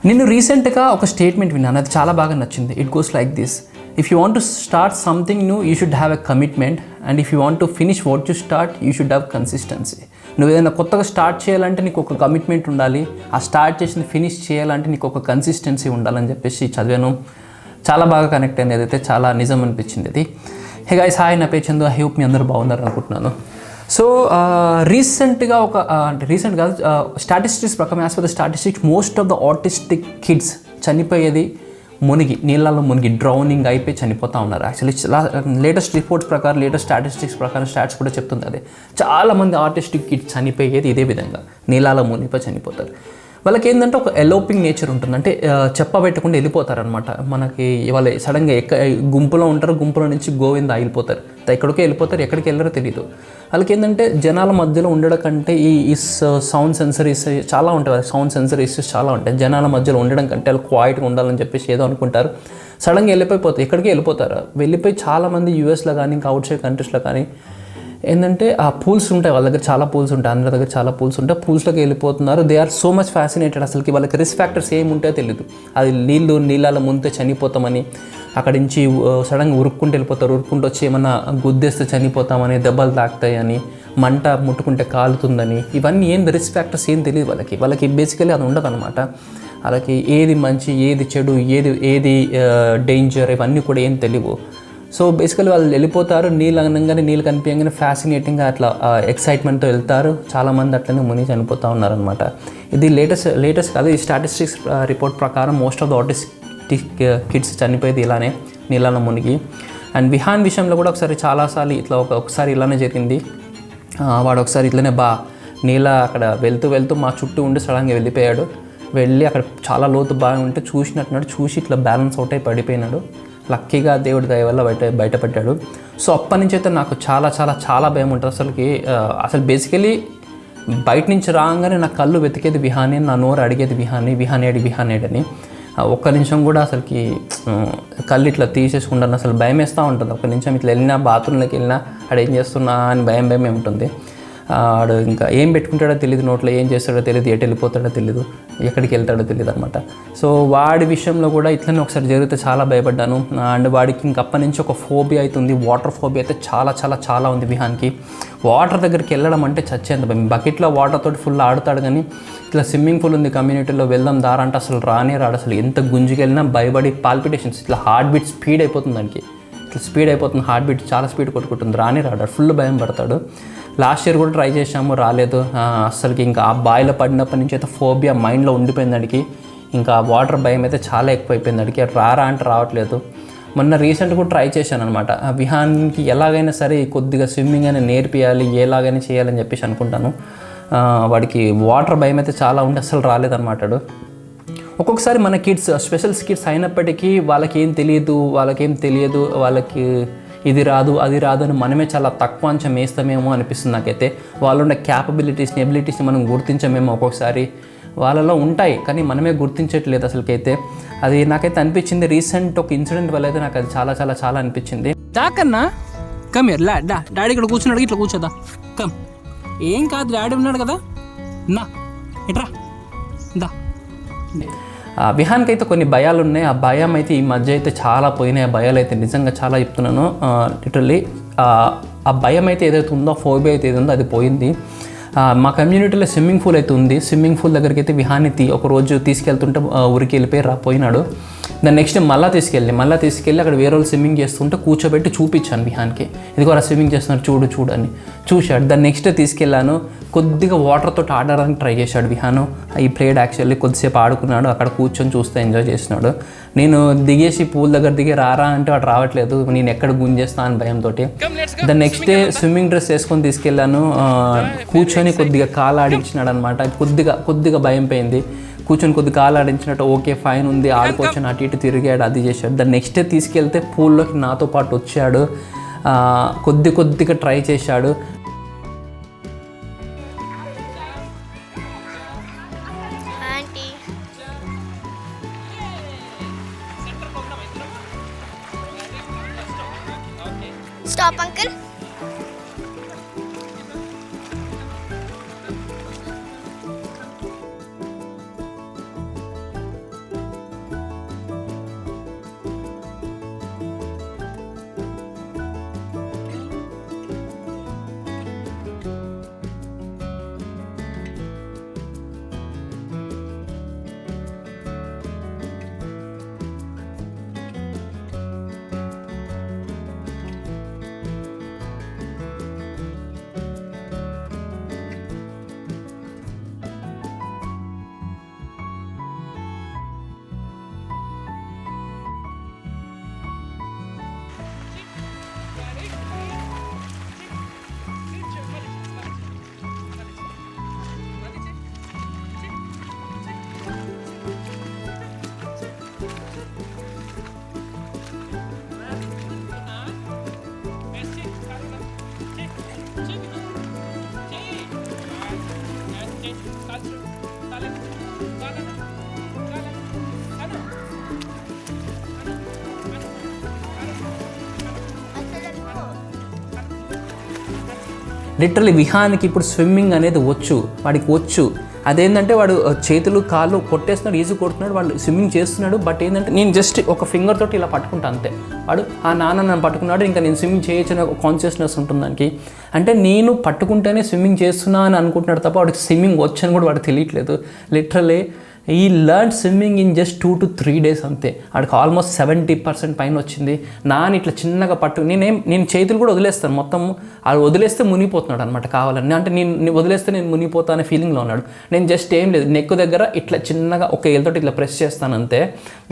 నేను రీసెంట్గా ఒక స్టేట్మెంట్ విన్నాను, అది చాలా బాగా నచ్చింది. It goes like this: if you want to start something new you should have a commitment, and if you want to finish what you start you should have consistency. నువ్వు ఏదైనా కొత్తగా స్టార్ట్ చేయాలంటే నీకు ఒక కమిట్మెంట్ ఉండాలి, ఆ start చేసింది finish చేయాలంటే నీకు ఒక కన్సిస్టెన్సీ ఉండాలని చెప్పేసి చదివాను. చాలా బాగా కనెక్ట్ అయింది, అదైతే చాలా నిజం అనిపించింది అది. హే గైస్, హాయ్, నా పేరు చందు. ఐ హోప్ మీ అందరూ బాగున్నారు అనుకుంటున్నాను. సో రీసెంట్గా రీసెంట్ కాదు, స్టాటిస్టిక్స్ ప్రకారం, as per the statistics, most of the autistic kids చనిపోయేది నీళ్ళలో మునిగి డ్రౌనింగ్ అయిపోయి చనిపోతూ ఉన్నారు. యాక్చువల్లీ లేటెస్ట్ రిపోర్ట్స్ ప్రకారం, లేటెస్ట్ స్టాటిస్టిక్స్ ప్రకారం స్టాట్స్ కూడా చెప్తుంది అదే. చాలామంది ఆటిస్టిక్ కిడ్స్ చనిపోయేది ఇదే విధంగా, నీళ్ళలో మునిగిపోయి చనిపోతారు. వాళ్ళకి ఏంటంటే ఒక ఎలోపింగ్ నేచర్ ఉంటుంది, అంటే చెప్పబెట్టకుండా వెళ్ళిపోతారనమాట. మనకి వాళ్ళ సడన్గా గుంపులో ఉంటారు, గుంపులో నుంచి గోవింద ఆగిపోతారు, ఎక్కడికో వెళ్ళిపోతారు, ఎక్కడికి వెళ్ళారో తెలియదు. వాళ్ళకి ఏంటంటే జనాల మధ్యలో ఉండడం కంటే ఈ సౌండ్ సెన్సరీస్ చాలా ఉంటాయి, సౌండ్ సెన్సరీస్ చాలా ఉంటాయి. జనాల మధ్యలో ఉండడం కంటే వాళ్ళు క్వైట్గా ఉండాలని చెప్పేసి ఏదో అనుకుంటారు, సడన్గా వెళ్ళిపోతారు, ఎక్కడికి వెళ్ళిపోతారు. వెళ్ళిపోయి చాలామంది యూఎస్లో కానీ ఇంకా అవుట్ సైడ్ కంట్రీస్లో కానీ ఏంటంటే ఆ పూల్స్ ఉంటాయి, వాళ్ళ దగ్గర చాలా పూల్స్ ఉంటాయి, అందరి దగ్గర చాలా పూల్స్ ఉంటాయి, పూల్స్లోకి వెళ్ళిపోతున్నారు. They are so much fascinated. అసలుకి వాళ్ళకి రిస్క్ ఫ్యాక్టర్స్ ఏమి ఉంటాయో తెలియదు. అది నీళ్ళలో ముందే చనిపోతామని, అక్కడి నుంచి సడన్గా ఉరుక్కుంటూ వెళ్ళిపోతారు, ఉరుక్కుంటూ వచ్చి ఏమన్నా గుద్దేస్తే చనిపోతామని, దెబ్బలు తాకుతాయని, మంట ముట్టుకుంటే కాలుతుందని, ఇవన్నీ ఏం రిస్క్ ఫ్యాక్టర్స్ ఏం తెలియదు వాళ్ళకి బేసికలీ అది ఉండదు అనమాట. వాళ్ళకి ఏది మంచి, ఏది చెడు, ఏది డేంజర్, ఇవన్నీ కూడా ఏం తెలియవు. సో బేసికలీ వాళ్ళు వెళ్ళిపోతారు, నీళ్ళు అనగానే, నీళ్ళు కనిపించగానే ఫ్యాసినేటింగ్గా అట్లా ఎక్సైట్మెంట్తో వెళ్తారు. చాలామంది అట్లనే మునిగి చనిపోతూ ఉన్నారనమాట. ఇది లేటెస్ట్ కాదు, ఈ స్టాటిస్టిక్స్ రిపోర్ట్ ప్రకారం most of the autistic kids చనిపోయేది ఇలానే, నీళ్ళలో మునిగి. అండ్ విహాన్ విషయంలో కూడా చాలాసార్లు ఇట్లా ఒకసారి ఇలానే జరిగింది. వాడు ఒకసారి ఇట్లనే నీళ్ళ అక్కడ వెళ్తూ మా చుట్టూ ఉండి సడన్గా వెళ్ళి అక్కడ చాలా లోతు బాగా ఉంటే చూసి ఇట్లా బ్యాలెన్స్ అవుట్ అయి పడిపోయినాడు. లక్కీగా దేవుడి దయ వల్ల బయటపడ్డాడు. సో అప్పటి నుంచి అయితే నాకు చాలా భయం ఉంటుంది అసలు బేసికలీ బయట నుంచి రాగానే నా కళ్ళు వెతికేది విహానే, నా నోరు అడిగేది విహానేడి అని. ఒక్క నిమిషం కూడా అసలుకి కళ్ళు ఇట్లా తీసేసుకుంటాను, అసలు భయం వేస్తూ ఉంటుంది. ఒక్క నిమిషం ఇట్లా వెళ్ళినా, బాత్రూంలోకి వెళ్ళినా ఆడు ఏం చేస్తున్నా అని భయం ఉంటుంది. ఆడు ఇంకా ఏం పెట్టుకుంటాడో తెలియదు, నోట్లో ఏం చేస్తాడో తెలియదు, ఎటు వెళ్ళిపోతాడో తెలియదు, ఎక్కడికి వెళ్తాడో తెలియదు అనమాట. సో వాడి విషయంలో కూడా ఇట్లనే ఒకసారి జరిగితే చాలా భయపడ్డాను. అండ్ వాడికి ఇంకప్పటి నుంచి ఒక ఫోబియా అవుతుంది, వాటర్ ఫోబియా అయితే చాలా ఉంది విహాన్కి. వాటర్ దగ్గరికి వెళ్ళడం అంటే చచ్చేంత భయం. బకెట్లో వాటర్ తోటి ఫుల్ ఆడుతాడు, కానీ ఇట్లా స్విమ్మింగ్ పూల్ ఉంది కమ్యూనిటీలో, వెళ్దాం దారా అంటే అసలు రాడు. అసలు ఎంత గుంజుకెళ్ళినా భయపడి పాల్పిటేషన్స్, ఇట్లా హార్ట్ బీట్ స్పీడ్ అయిపోతుంది దానికి, ఇట్లా స్పీడ్ అయిపోతుంది, హార్ట్ బీట్ చాలా స్పీడ్ కొట్టుకుంటుంది, రాడు, ఫుల్ భయం పడతాడు. లాస్ట్ ఇయర్ కూడా ట్రై చేసాము, రాలేదు అసలుకి. ఇంకా ఆ బాయిలో పడినప్పటి నుంచి అయితే ఫోబియా మైండ్లో ఉండిపోయింది అడిగి. ఇంకా వాటర్ భయం అయితే చాలా ఎక్కువైపోయింది అడిగి, రారా అంటే రావట్లేదు. మొన్న రీసెంట్ కూడా ట్రై చేశాను అనమాట, విహాన్కి ఎలాగైనా సరే కొద్దిగా స్విమ్మింగ్ అయినా నేర్పియాలి, ఎలాగైనా చేయాలని చెప్పేసి అనుకుంటాను. వాడికి వాటర్ భయం అయితే చాలా ఉండి అసలు రాలేదన్నమాట. ఒక్కొక్కసారి మన కిడ్స్ స్పెషల్ కిడ్స్ అయినప్పటికీ వాళ్ళకేం తెలియదు, వాళ్ళకి ఇది రాదు అది రాదు అని మనమే చాలా తక్కువ అంచం వేస్తామేమో అనిపిస్తుంది నాకైతే. వాళ్ళు ఉన్న క్యాపబిలిటీస్ని, ఎబిలిటీస్ని మనం గుర్తించమేమో ఒక్కొక్కసారి. వాళ్ళలో ఉంటాయి కానీ మనమే గుర్తించట్లేదు అసలుకైతే. అది నాకైతే అనిపించింది రీసెంట్ ఒక ఇన్సిడెంట్ వల్ల అయితే నాకు అది చాలా అనిపించింది. దాకన్నా కమ్ హియర్, డాడీ ఇక్కడ కూర్చున్నాడు, ఇట్లా కూర్చోదా, కమ్, ఏం కాదు, డాడీ ఉన్నాడు కదా, నా ఇట్రా దా. విహాన్కి అయితే కొన్ని భయాలు ఉన్నాయి. ఆ భయం అయితే ఈ మధ్య అయితే చాలా పోయినాయి. ఆ భయాలు అయితే నిజంగా చాలా చెప్తున్నాను, లిటరల్లీ ఆ భయం అయితే ఏదైతే ఉందో, ఫోబియా అయితే ఏదో ఉందో అది పోయింది. మా కమ్యూనిటీలో స్విమ్మింగ్ పూల్ అయితే ఉంది. స్విమ్మింగ్ పూల్ దగ్గరికి అయితే విహాన్ని ఒకరోజు తీసుకెళ్తుంటే ఉరికి వెళ్ళిపోయి పోయినాడు. దాన్ని నెక్స్ట్ మళ్ళీ తీసుకెళ్ళి అక్కడ వేరే వాళ్ళు స్విమ్మింగ్ చేస్తుంటే కూర్చోబెట్టి చూపించాను విహాన్కి, ఇదిగో అలా స్విమ్మింగ్ చేస్తున్నారు చూడు అని చూశాడు. దాన్ని నెక్స్ట్ తీసుకెళ్ళాను, కొద్దిగా వాటర్తో ఆడడానికి ట్రై చేశాడు విహాను. ఈ ప్లేడ్ యాక్చువల్లీ కొద్దిసేపు ఆడుకున్నాడు, అక్కడ కూర్చొని చూస్తే ఎంజాయ్ చేసినాడు. నేను దిగేసి పూల్ దగ్గర దిగి రారా అంటే వాడు రావట్లేదు, నేను ఎక్కడ గుంజేస్తా అని భయంతో. దాన్ని నెక్స్ట్ డే స్విమ్మింగ్ డ్రెస్ వేసుకొని తీసుకెళ్ళాను, కూర్చొని కొద్దిగా కాలు ఆడించినాడు అనమాట. కొద్దిగా భయం పోయింది, కూర్చొని కొద్దిగా కాలు ఆడించినట్టు ఓకే ఫైన్ ఉంది, ఆడుకోవచ్చు, అటు ఇటు తిరిగాడు, అది చేశాడు. దాన్ని నెక్స్ట్ డే తీసుకెళ్తే పూల్లోకి నాతో పాటు వచ్చాడు, కొద్దిగా ట్రై చేశాడు. Stop, uncle. లిటరలీ విహాన్కి ఇప్పుడు స్విమ్మింగ్ అనేది వాడికి వచ్చు. అదేంటంటే వాడు చేతులు కాళ్ళు కొట్టేస్తున్నాడు, ఈజీ కొడుతున్నాడు, వాళ్ళు స్విమ్మింగ్ చేస్తున్నాడు. బట్ ఏంటంటే నేను జస్ట్ ఒక ఫింగర్ తోటి ఇలా పట్టుకుంటా అంతే. వాడు నాన్న నన్ను పట్టుకున్నాడు, ఇంకా నేను స్విమ్మింగ్ చేయొచ్చు అనే ఒక కాన్షియస్నెస్ ఉంటుంది దానికి. అంటే నేను పట్టుకుంటేనే స్విమ్మింగ్ చేస్తున్నా అని అనుకుంటున్నాడు తప్ప వాడికి స్విమ్మింగ్ వచ్చని కూడా వాడికి తెలియట్లేదు. లిటరలీ ఈ learn swimming in just 2 to 3 days అంతే. వాడికి ఆల్మోస్ట్ 70% పైన వచ్చింది. ఇట్లా చిన్నగా నేను చేతులు కూడా వదిలేస్తాను మొత్తం. అది వదిలేస్తే మునిగిపోతున్నాడు అనమాట కావాలని. అంటే నేను వదిలేస్తే నేను మునిగిపోతా అనే ఫీలింగ్లో ఉన్నాడు. నేను జస్ట్ ఏం లేదు, నెక్ దగ్గర ఇట్లా చిన్నగా ఒక ఏళ్ళతోటి ఇట్లా ప్రెస్ చేస్తాను అంతే.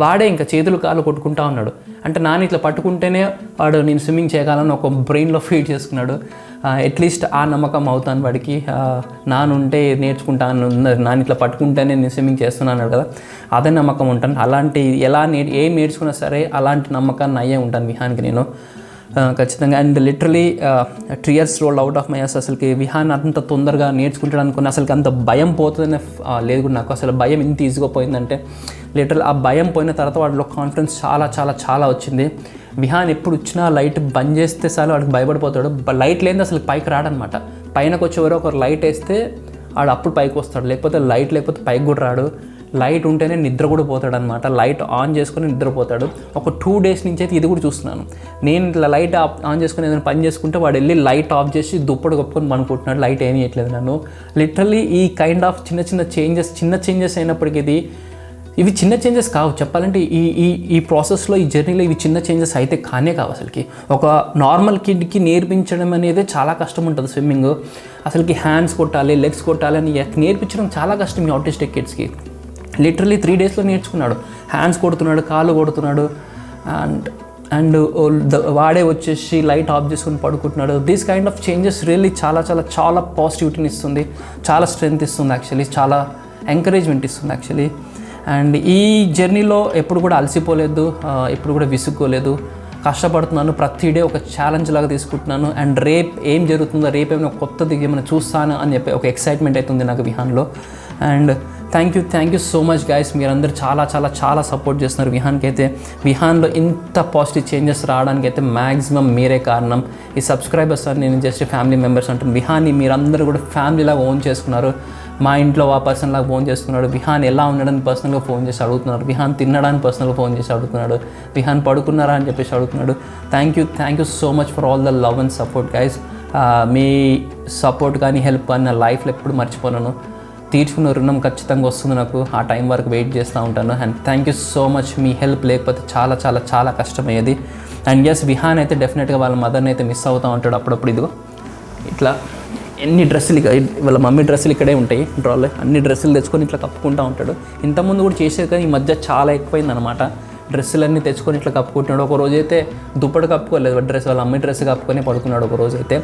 వాడే ఇంకా చేతులు కాళ్ళు కొట్టుకుంటా ఉన్నాడు. అంటే ఇట్లా పట్టుకుంటేనే వాడు నేను స్విమ్మింగ్ చేయగలను ఒక బ్రెయిన్లో ఫీడ్ చేసుకున్నాడు. అట్లీస్ట్ ఆ నమ్మకం అవుతాను వాడికి. నానుంటే నేర్చుకుంటాను, ఇట్లా పట్టుకుంటేనే నేను స్విమ్మింగ్ చేస్తున్నాను కదా, అదే నమ్మకం ఉంటాను. అలాంటి ఏం నేర్చుకున్నా సరే అలాంటి నమ్మకాన్ని అయ్యే ఉంటాను విహాన్కి నేను ఖచ్చితంగా. And literally 3 years roll out of my us. అసలుకి విహాన్ అంత తొందరగా నేర్చుకుంటాడు అనుకుని అసలుకి అంత భయం పోతుందనే లేదు కూడా నాకు. అసలు భయం ఇంత ఈజీగా పోయిందంటే లిటరల్ ఆ భయం పోయిన తర్వాత వాడిలో కాన్ఫిడెన్స్ చాలా చాలా చాలా వచ్చింది. విహాన్ ఎప్పుడు వచ్చినా లైట్ బంద్ చేస్తే చాలు వాడికి భయపడిపోతాడు. లైట్ లేనిది అసలు పైకి రాడనమాట. పైనకు వచ్చేవారు ఒకరు లైట్ వేస్తే వాడు అప్పుడు పైకి వస్తాడు, లేకపోతే లైట్ లేకపోతే పైకి కూడా రాడు. లైట్ ఉంటేనే నిద్ర కూడా పోతాడు అనమాట. లైట్ ఆన్ చేసుకొని నిద్రపోతాడు. ఒక 2 days నుంచి అయితే ఇది కూడా చూస్తున్నాను. నేను ఇట్లా లైట్ ఆన్ చేసుకుని ఏదైనా పని చేసుకుంటే వాడు వెళ్ళి లైట్ ఆఫ్ చేసి దుప్పటి కప్పుకొని అనుకుంటున్నాడు. లైట్ ఏమీ చేయట్లేదు నన్ను. లిటరల్లీ ఈ కైండ్ ఆఫ్ చిన్న చేంజెస్ అయినప్పటికీ ఇవి చిన్న చేంజెస్ కావు చెప్పాలంటే. ఈ ప్రాసెస్లో ఈ జర్నీలో ఇవి చిన్న చేంజెస్ అయితే కావు అసలుకి. ఒక నార్మల్ కిడ్కి నేర్పించడం అనేది చాలా కష్టం ఉంటుంది స్విమ్మింగ్. అసలుకి హ్యాండ్స్ కొట్టాలి, లెగ్స్ కొట్టాలి అని నేర్పించడం చాలా కష్టం ఈ ఆటిస్టిక్ కిడ్స్కి. లిటరలీ 3 daysలో నేర్చుకున్నాడు. హ్యాండ్స్ కొడుతున్నాడు, కాళ్ళు కొడుతున్నాడు. అండ్ వాడే వచ్చేసి లైట్ ఆఫ్ చేసుకుని పడుకుంటున్నాడు. This kind of changes really చాలా చాలా చాలా పాజిటివిటీని ఇస్తుంది, చాలా స్ట్రెంగ్త్ ఇస్తుంది యాక్చువల్లీ, చాలా ఎంకరేజ్మెంట్ ఇస్తుంది యాక్చువల్లీ. అండ్ ఈ జర్నీలో ఎప్పుడు కూడా అలసిపోలేదు, ఎప్పుడు కూడా విసుక్కోలేదు. కష్టపడుతున్నాను, ప్రతి డే ఒక ఛాలెంజ్ లాగా తీసుకుంటున్నాను. అండ్ రేపు ఏం జరుగుతుందో, రేపు ఏమైనా కొత్తది ఏమైనా చూస్తాను అని చెప్పి ఒక ఎక్సైట్మెంట్ అవుతుంది నాకు విహాన్లో. And thank you so much guys. మీరందరూ చాలా చాలా చాలా సపోర్ట్ చేస్తున్నారు విహాన్కి అయితే. విహాన్లో ఇంత పాజిటివ్ చేంజెస్ రావడానికి అయితే మ్యాక్సిమం మీరే కారణం. ఈ సబ్స్క్రైబర్స్ అని నేను జస్ట్ ఫ్యామిలీ మెంబర్స్ అంటాను. విహాన్ని మీరందరూ కూడా ఫ్యామిలీలాగా ఓన్ చేసుకున్నారు. మా ఇంట్లో ఆ పర్సన్ లాగా ఫోన్ చేస్తున్నాడు. విహాన్ ఎలా ఉండడానికి పర్సనల్గా ఫోన్ చేసి అడుగుతున్నాడు. విహాన్ తినడానికి పర్సనల్గా ఫోన్ చేసి అడుగుతున్నాడు. విహాన్ పడుకున్నారా అని చెప్పేసి అడుగుతున్నాడు. Thank you so much for all the love and support guys. Me support కానీ హెల్ప్ కానీ నా లైఫ్లో ఎప్పుడు మర్చిపోను. తీర్చుకున్న రుణం ఖచ్చితంగా వస్తుంది నాకు. ఆ టైం వరకు వెయిట్ చేస్తూ ఉంటాను. And thank you so much. Me help లేకపోతే చాలా చాలా చాలా కష్టమయ్యేది. అండ్ ఎస్, విహాన్ అయితే డెఫినెట్గా వాళ్ళ మదర్ని అయితే మిస్ అవుతూ ఉంటాడు అప్పుడప్పుడు. ఇదిగో ఇట్లా ఎన్ని డ్రెస్సులు, వాళ్ళ మమ్మీ డ్రెస్సులు ఇక్కడే ఉంటాయి డ్రాలో, అన్ని డ్రెస్సులు తెచ్చుకొని ఇట్లా కప్పుకుంటూ ఉంటాడు. ఇంతకుముందు కూడా చేసేది కానీ ఈ మధ్య చాలా ఎక్కువైంది అనమాట. డ్రెస్సులన్నీ తెచ్చుకొని ఇట్లా కప్పుకుంటున్నాడు. ఒక రోజు అయితే దుప్పటి కప్పుకోలేదు, వాళ్ళ అమ్మాయి డ్రెస్ కప్పుకొని పడుకున్నాడు ఒక రోజు అయితే.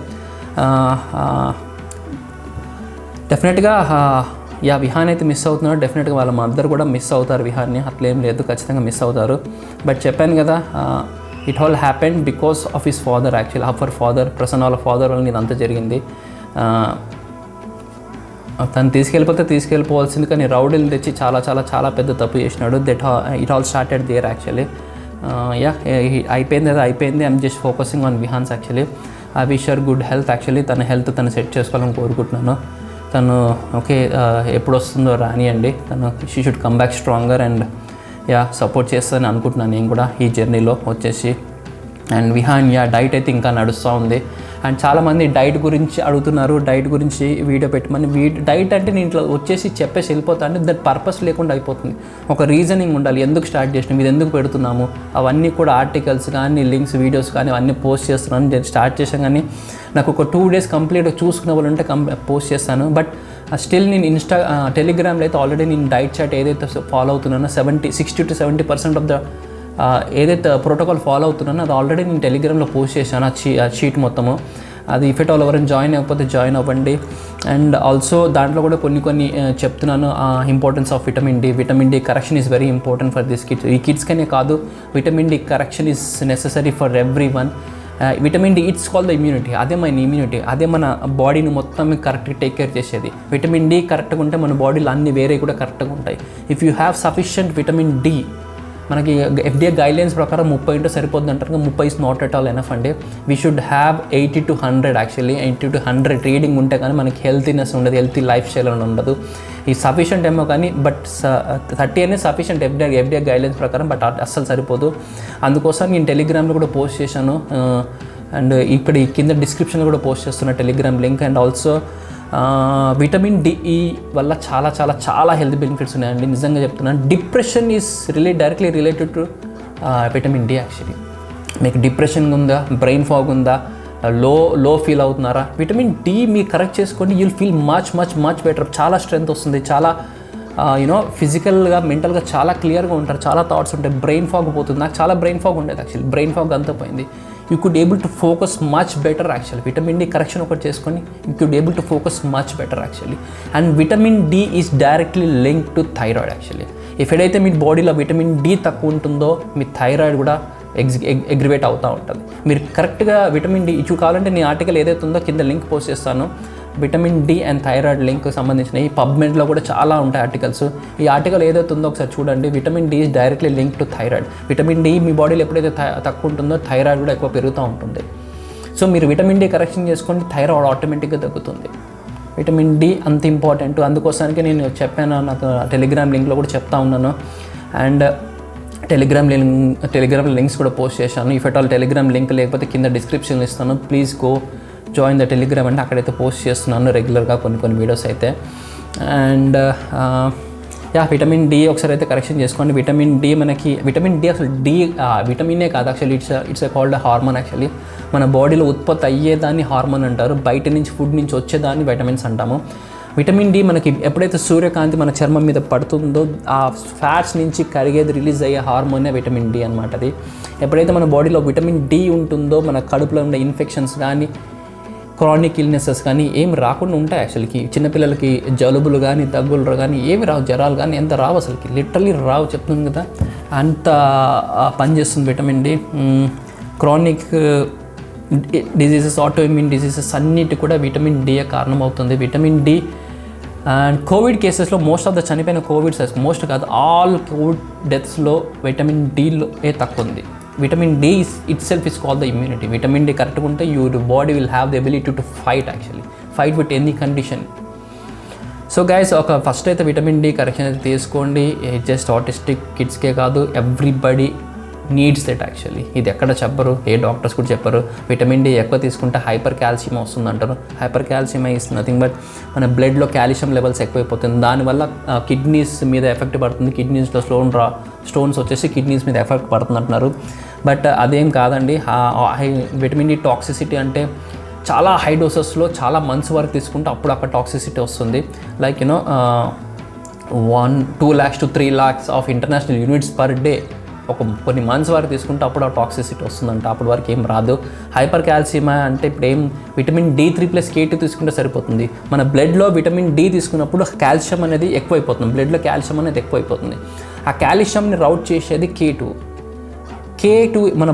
డెఫినెట్గా విహాన్ అయితే మిస్ అవుతున్నాడు. డెఫినెట్గా వాళ్ళ మదర్ కూడా మిస్ అవుతారు విహాన్ని, అట్లేం లేదు, ఖచ్చితంగా మిస్ అవుతారు. బట్ చెప్పాను కదా, it all happened because of his father actually. Our father, Prasanna వాళ్ళ ఫాదర్ వల్ల ఇదంతా జరిగింది. తను తీసుకెళ్ళిపోవాల్సింది, కానీ రౌడీలు తెచ్చి చాలా చాలా చాలా పెద్ద తప్పు చేసినాడు. It all started there actually. అయిపోయింది. I'm just focusing on Vihaan's actually. I wish her good health actually. తన హెల్త్ తను సెట్ చేసుకోవాలని కోరుకుంటున్నాను. తను ఓకే ఎప్పుడు వస్తుందో రానియండి. తను she should come back stronger. And support చేస్తానని అనుకుంటున్నాను నేను కూడా ఈ జర్నీలో వచ్చేసి. అండ్ విహాన్ డైట్ అయితే ఇంకా నడుస్తూ ఉంది. అండ్ చాలామంది డైట్ గురించి అడుగుతున్నారు, డైట్ గురించి వీడియో పెట్టమని. డైట్ అంటే నేను ఇట్లా వచ్చేసి చెప్పేసి వెళ్ళిపోతా అంటే దట్ పర్పస్ లేకుండా అయిపోతుంది. ఒక రీజనింగ్ ఉండాలి, ఎందుకు స్టార్ట్ చేసినాం, ఇది ఎందుకు పెడుతున్నాము, అవన్నీ కూడా ఆర్టికల్స్ కానీ లింక్స్ వీడియోస్ కానీ అవన్నీ పోస్ట్ చేస్తున్నాను. నేను స్టార్ట్ చేసాను కానీ నాకు ఒక 2 days కంప్లీట్గా చూసుకునే వాళ్ళు ఉంటే పోస్ట్ చేస్తాను. బట్ స్టిల్ నేను టెలిగ్రామ్లో అయితే ఆల్రెడీ నేను డైట్ చార్ట్ ఏదైతే ఫాలో అవుతున్నానో 60 to 70% ఆఫ్ ద ఏదైతే ప్రోటోకాల్ ఫాలో అవుతున్నానో అది ఆల్రెడీ నేను టెలిగ్రామ్లో పోస్ట్ చేశాను. ఆ షీట్ మొత్తము అది ఇఫ్ ఎట్ ఆల్ ఎవరైనా జాయిన్ అయిపోతే జాయిన్ అవ్వండి. అండ్ ఆల్సో దాంట్లో కూడా కొన్ని చెప్తున్నాను importance of vitamin D correction is very important for this kids. ఈ కిడ్స్కనే కాదు, vitamin D correction is necessary for everyone. Vitamin D it's call the immunity. అదే మన ఇమ్యూనిటీ, అదే మన బాడీని మొత్తం కరెక్ట్గా టేక్ కేర్ చేసేది. విటమిన్ డి కరెక్ట్గా ఉంటే మన బాడీలో అన్ని వేరే కూడా కరెక్ట్గా ఉంటాయి. If you have sufficient vitamin D మనకి FDA గైడ్లైన్స్ ప్రకారం 30 ఉంటే సరిపోద్ది అంటారు. 30 is not at all enough అండి. We should have 80 to 100 actually. 80 to 100 reading ఉంటే కానీ మనకి హెల్తీనెస్ ఉండదు, హెల్తీ లైఫ్ స్టైల్ అని ఉండదు. ఈ సఫిషియంట్ ఏమో కానీ బట్ 30 అనేది సఫిషియంట్ FDA గైడ్లైన్స్ ప్రకారం, బట్ అస్సలు సరిపోదు. అందుకోసం నేను టెలిగ్రామ్లో కూడా పోస్ట్ చేశాను, అండ్ ఇక్కడ ఈ కింద డిస్క్రిప్షన్లో కూడా పోస్ట్ చేస్తున్న Telegram link. And also vitamin DE వల్ల చాలా చాలా చాలా హెల్త్ బెనిఫిట్స్ ఉన్నాయండి, నిజంగా చెప్తున్నాను. Depression is directly related to vitamin D actually. మీకు డిప్రెషన్ ఉందా, బ్రెయిన్ ఫాగ్ ఉందా, లో ఫీల్ అవుతున్నారా, విటమిన్ డి మీరు కరెక్ట్ చేసుకోండి, యూల్ ఫీల్ మచ్ బెటర్. చాలా స్ట్రెంగ్త్ వస్తుంది, చాలా ఫిజికల్గా మెంటల్గా చాలా క్లియర్గా ఉంటారు, చాలా థాట్స్ ఉంటాయి, బ్రెయిన్ ఫాగ్ పోతుంది. నాకు చాలా బ్రెయిన్ ఫాగ్ ఉండేది యాక్చువల్లీ, బ్రెయిన్ ఫాగ్ అంతా పోయింది. You could able to focus much better actually. Vitamin D correction ఒకటి చేసుకొని you could able to focus much better actually. And vitamin D is directly link to thyroid actually. ఎప్పుడైతే మీ బాడీలో vitamin D తక్కువ ఉంటుందో మీ thyroid కూడా ఎగ్రివేట్ అవుతూ ఉంటుంది. మీరు కరెక్ట్గా విటమిన్ డి కావాలంటే నేను ఆర్టికల్ ఏదైతే ఉందో కింద లింక్ పోస్ట్ చేస్తాను, vitamin D and thyroid link సంబంధించిన ఈ పబ్మెడ్లో కూడా చాలా ఉంటాయి ఆర్టికల్స్. ఈ ఆర్టికల్ ఏదైతే ఉందో ఒకసారి చూడండి. Vitamin D is directly link to thyroid. Vitamin D మీ బాడీలో ఎప్పుడైతే తక్కువ ఉంటుందో థైరాయిడ్ కూడా ఎక్కువ పెరుగుతూ ఉంటుంది. సో మీరు విటమిన్ డి కరెక్షన్ చేసుకోండి, థైరాయిడ్ ఆటోమేటిక్గా తగ్గుతుంది. విటమిన్ డి అంత ఇంపార్టెంట్, అందుకోసానికి నేను చెప్పాను, నాకు టెలిగ్రామ్ లింక్లో కూడా చెప్తా ఉన్నాను. అండ్ టెలిగ్రామ్ లింక్స్ కూడా పోస్ట్ చేశాను. If at all Telegram link లేకపోతే కింద డిస్క్రిప్షన్లో ఇస్తాను, please go join the Telegram. అంటే అక్కడైతే పోస్ట్ చేస్తున్నాను రెగ్యులర్గా కొన్ని వీడియోస్ అయితే. అండ్ విటమిన్ డి ఒకసారి అయితే కరెక్షన్ చేసుకోండి. విటమిన్ డి అసలు విటమినే కాదు actually, it's called hormone actually. మన బాడీలో ఉత్పత్తి అయ్యేదాన్ని హార్మోన్ అంటారు, బయట నుంచి ఫుడ్ నుంచి వచ్చేదాన్ని విటమిన్స్ అంటాము. విటమిన్ డి మనకి ఎప్పుడైతే సూర్యకాంతి మన చర్మం మీద పడుతుందో ఆ ఫ్యాట్స్ నుంచి కరిగేది రిలీజ్ అయ్యే హార్మోనే విటమిన్ డి అనమాట. అది ఎప్పుడైతే మన బాడీలో విటమిన్ డి ఉంటుందో మన కడుపులో ఉండే ఇన్ఫెక్షన్స్ కానీ క్రానిక్ ఇల్నెసెస్ కానీ ఏమి రాకుండా ఉంటాయి యాక్చువల్కి. చిన్నపిల్లలకి జలుబులు కానీ దగ్గులు కానీ ఏమి రావు, జ్వరాలు కానీ ఎంత రావు అసలుకి, లిటరలీ రావు, చెప్తున్నాను కదా, అంత పనిచేస్తుంది vitamin D. Chronic diseases, auto immune diseases అన్నిటి కూడా విటమిన్ డియే కారణం అవుతుంది. విటమిన్ డి అండ్ కోవిడ్ కేసెస్లో మోస్ట్ ఆఫ్ ద చనిపోయిన మోస్ట్ కాదు ఆల్ కోవిడ్ డెత్స్లో విటమిన్ డిలో తక్కువ ఉంది. Vitamin D itself is called the immunity. Vitamin D కరెక్ట్గా ఉంటే your body will have the ability to fight with any condition. So guys, first అయితే vitamin D correction అయితే తీసుకోండి. జస్ట్ ఆటిస్టిక్ కిడ్స్కే కాదు, ఎవ్రీబడి నీడ్స్ దట్ యాక్చువల్లీ. ఇది ఎక్కడ చెప్పరు, ఏ doctors కూడా చెప్పరు. విటమిన్ డి ఎక్కువ తీసుకుంటే హైపర్ కాల్షియం వస్తుంది అంటారు. Hyper calcium is nothing but మన బ్లడ్లో కాల్షియం లెవెల్స్ ఎక్కువైపోతుంది, దానివల్ల కిడ్నీస్ మీద ఎఫెక్ట్ పడుతుంది. కిడ్నీస్లో స్టోన్స్ వచ్చేసి కిడ్నీస్ మీద ఎఫెక్ట్ పడుతుంది అంటున్నారు. బట్ అదేం కాదండి. విటమిన్ డి టాక్సిసిటీ అంటే చాలా హై డోసెస్లో చాలా మంత్స్ వరకు తీసుకుంటే అప్పుడు అక్కడ టాక్సిసిటీ వస్తుంది. Like 2 lakhs to 3 lakhs of international units per day కొన్ని మంత్స్ వరకు తీసుకుంటే అప్పుడు ఆ టాక్సిసిటీ వస్తుందంట, అప్పటి వరకు ఏం రాదు. హైపర్ కాల్షియమా అంటే ఇప్పుడు ఏం విటమిన్ D3 + K2 తీసుకుంటే సరిపోతుంది. మన బ్లడ్లో విటమిన్ డి తీసుకున్నప్పుడు కాల్షియం అనేది ఎక్కువైపోతుంది, బ్లడ్లో కాల్షియం అనేది ఎక్కువైపోతుంది. ఆ కాల్షియంని రౌట్ చేసేది K2 మన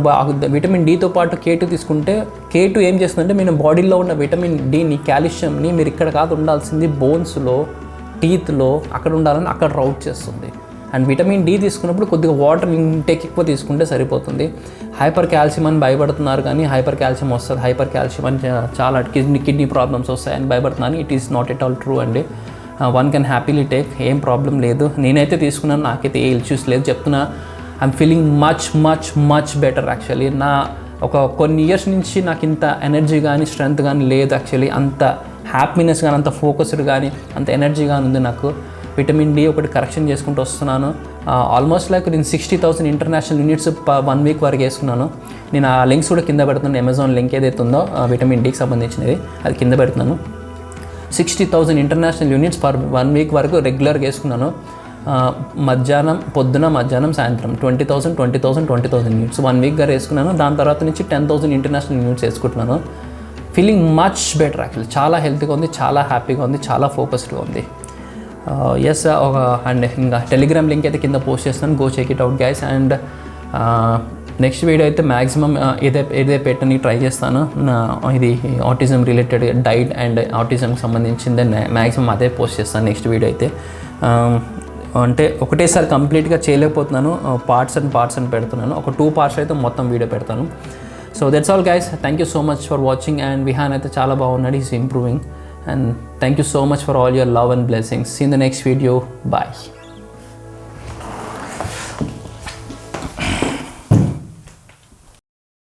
విటమిన్ డితో పాటు K2 తీసుకుంటే K2 ఏం చేస్తుందంటే మన బాడీలో ఉన్న విటమిన్ డిని కాల్షియంని మీరు ఇక్కడ కాదు ఉండాల్సింది బోన్స్లో, టీత్లో అక్కడ ఉండాలని అక్కడ రౌట్ చేస్తుంది. అండ్ విటమిన్ డి తీసుకున్నప్పుడు కొద్దిగా వాటర్ ఇంటేక్ ఎక్కువ తీసుకుంటే సరిపోతుంది. హైపర్ కాల్షియం అని భయపడుతున్నారు కానీ హైపర్ కాల్షియం వస్తుంది, హైపర్ కాల్షియం అని చాలా కిడ్నీ ప్రాబ్లమ్స్ వస్తాయని భయపడుతున్నాను. It is not at all true అండి. వన్ కెన్ హ్యాపీలీ టేక్, ఏం ప్రాబ్లం లేదు. నేనైతే తీసుకున్నాను, నాకైతే ఏ ఇష్యూస్ లేదు చెప్తున్నా. I'm feeling much better actually. కొన్ని ఇయర్స్ నుంచి నాకు ఇంత ఎనర్జీ కానీ స్ట్రెంగ్త్ కానీ లేదు యాక్చువల్లీ. అంత హ్యాపీనెస్ కానీ అంత ఫోకస్డ్ కానీ అంత ఎనర్జీ కానీ ఉంది నాకు. విటమిన్ డి ఒకటి కరెక్షన్ చేసుకుంటూ వస్తున్నాను. ఆల్మోస్ట్ లైక్ నేను 60,000 ఇంటర్నేషనల్ యూనిట్స్ 1 వీక్ వరకు వేసుకున్నాను. నేను ఆ లింక్స్ కూడా కింద పెడుతున్నాను, అమెజాన్ లింక్ ఏదైతే ఉందో విటమిన్ డికి సంబంధించినది అది కింద పెడుతున్నాను. 60,000 ఇంటర్నేషనల్ యూనిట్స్ 1 వీక్ వరకు రెగ్యులర్గా వేసుకున్నాను. పొద్దున మధ్యాహ్నం సాయంత్రం 20,000 యూనిట్స్ 1 వీక్గా వేసుకున్నాను. దాని తర్వాత నుంచి 10,000 ఇంటర్నేషనల్ యూనిట్స్ వేసుకుంటున్నాను. Feeling much better actually. చాలా హెల్తీగా ఉంది, చాలా హ్యాపీగా ఉంది, చాలా ఫోకస్డ్గా ఉంది. ఎస్ అండ్ ఇంకా టెలిగ్రామ్ లింక్ అయితే కింద పోస్ట్ చేస్తాను, go check it out guys. And next video అయితే మ్యాక్సిమం ఏదే పెట్టడానికి ట్రై చేస్తాను. ఇది ఆటిజం రిలేటెడ్ డైట్ అండ్ ఆటిజంకి సంబంధించింది మ్యాక్సిమం అదే పోస్ట్ చేస్తాను నెక్స్ట్ వీడియో అయితే. అంటే ఒకటేసారి కంప్లీట్గా చేయలేకపోతున్నాను, పార్ట్స్ అని పెడుతున్నాను. ఒక 2 పార్ట్స్ అయితే మొత్తం వీడియో పెడతాను. So that's all guys, thank you so much for watching. And Vihaan అయితే చాలా బాగున్నాడు, is improving. And thank you so much for all your love and blessings. See you in the next video. Bye.